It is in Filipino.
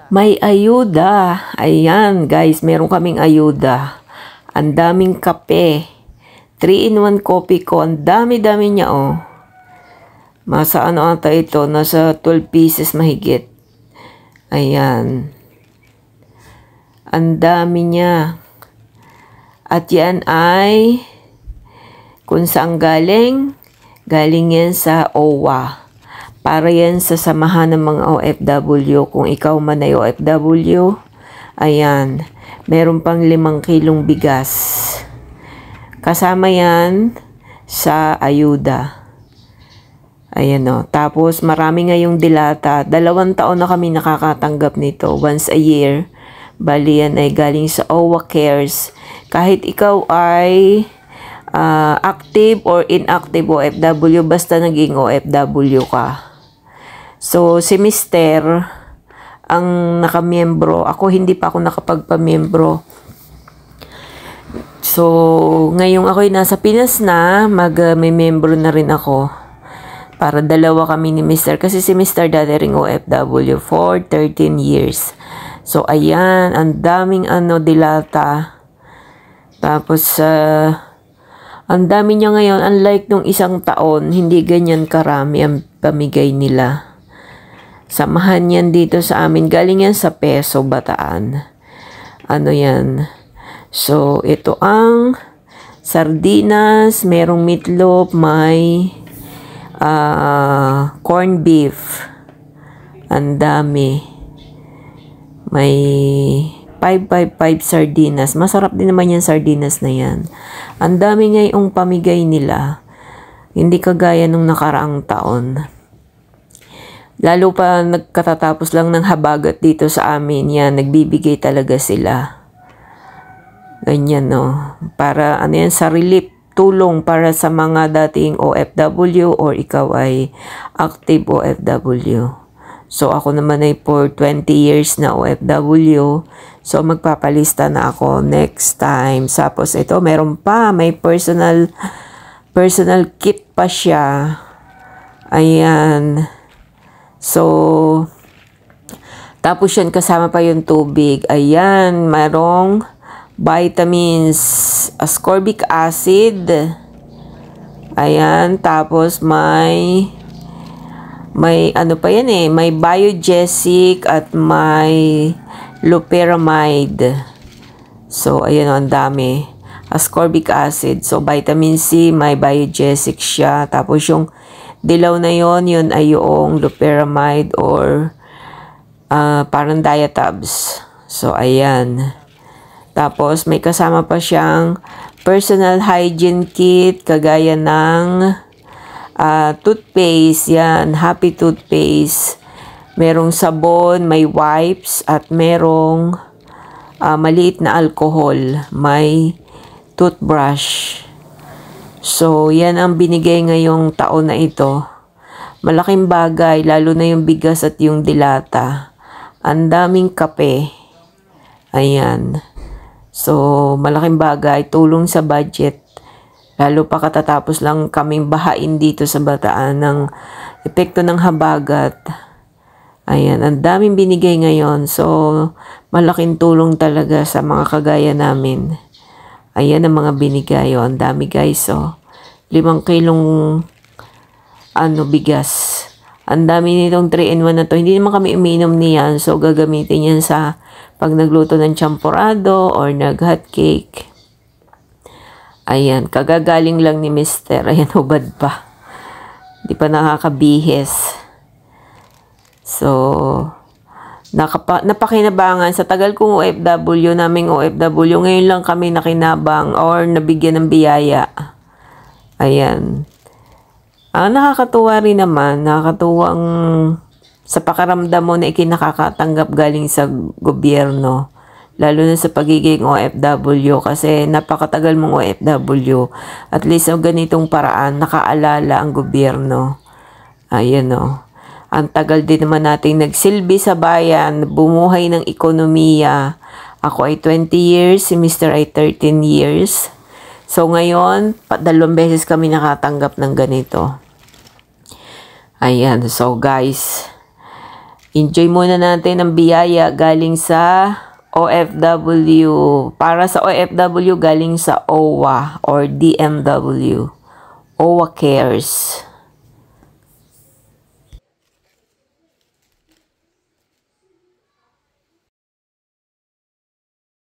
May ayuda. Ayan, guys, meron kaming ayuda. Ang daming kape. 3-in-1 coffee ko. Ang dami-dami niya, oh. Masa ano ata ito? Nasa 12 pieces mahigit. Ayan. Ang dami niya. At yan ay kung saan galing? Galing yan sa OWA. Para yan sa samahan ng mga OFW. Kung ikaw man ay OFW, ayan, meron pang 5 kilong bigas. Kasama yan sa ayuda. Ayan o. Tapos marami ngayong dilata. 2 taon na kami nakakatanggap nito. Once a year. Bali yan ay galing sa OWA Cares. Kahit ikaw ay active or inactive OFW, basta naging OFW ka. So, si Mister ang nakamiyembro. Ako, hindi pa ako nakapagpamiyembro. So, ngayong ako'y nasa Pinas na, may membro na rin ako. Para 2 kami ni Mister. Kasi si Mister dati ring OFW for 13 years. So, ayan, ang daming dilata. Tapos, ang dami niya ngayon. Unlike nung 1 taon, hindi ganyan karami ang pamigay nila. Samahan yan dito sa amin. Galing yan sa Peso, Bataan. Ano yan? So, ito ang sardinas, merong meatloaf, may corned beef. Ang dami. May 555 sardinas. Masarap din naman yung sardinas na yan. Ang dami ngayong pamigay nila. Hindi kagaya nung nakaraang taon. Lalo pa nagkatatapos lang ng habagat dito sa amin. Yan, nagbibigay talaga sila. Ganyan, no. Para, yan, sa relief, tulong para sa mga dating OFW or ikaw ay active OFW. So, ako naman ay for 20 years na OFW. So, magpapalista na ako next time. Tapos, ito, meron pa. May personal kit pa siya. Ayan. So, tapos yan, kasama pa yung tubig. Ayan, merong vitamins, ascorbic acid. Ayan, tapos may ano pa yan eh, may biogesic at may loperamide. So, ayan, ang dami. Ascorbic acid. So, vitamin C, may biogesic siya. Tapos yung dilaw na yun ay yung loperamide or parang diatabs. So, ayan. Tapos, may kasama pa siyang personal hygiene kit, kagaya ng toothpaste, yan, Happy Toothpaste. Merong sabon, may wipes, at merong maliit na alcohol, may toothbrush. So, yan ang binigay ngayong taon na ito. Malaking bagay, lalo na yung bigas at yung dilata. Ang daming kape. Ayan. So, malaking bagay, tulong sa budget. Lalo pa katatapos lang kaming bahain dito sa Bataan ng epekto ng habagat. Ayan, ang daming binigay ngayon. So, malaking tulong talaga sa mga kagaya namin. Ayan ang mga binigay. Ang dami guys. So, 5 kilong bigas. Ang dami nitong 3-in-1 na to. Hindi naman kami uminom niyan. So, gagamitin yan sa pag nagluto ng champurado or nag-hot cake. Ayan, kagagaling lang ni Mister. Ayan, hubad pa. Di pa nakakabihis. So, napakinabangan. Sa tagal kong OFW, naming OFW, ngayon lang kami nakinabang or nabigyan ng biyaya. Ayan. Nakakatuwa rin naman. Nakakatuwang sa pakaramdam mo na ikinakakatanggap galing sa gobyerno. Lalo na sa pagiging OFW kasi napakatagal mong OFW. At least sa ganitong paraan, nakaalala ang gobyerno. Ayan o. Ang tagal din naman nating nagsilbi sa bayan, bumuhay ng ekonomiya. Ako ay 20 years, si Mr. ay 13 years. So ngayon, 2 beses kami nakatanggap ng ganito. Ayan, so guys, Enjoy muna natin ang biyaya galing sa OFW. Para sa OFW galing sa OWA or DMW. OWA Cares.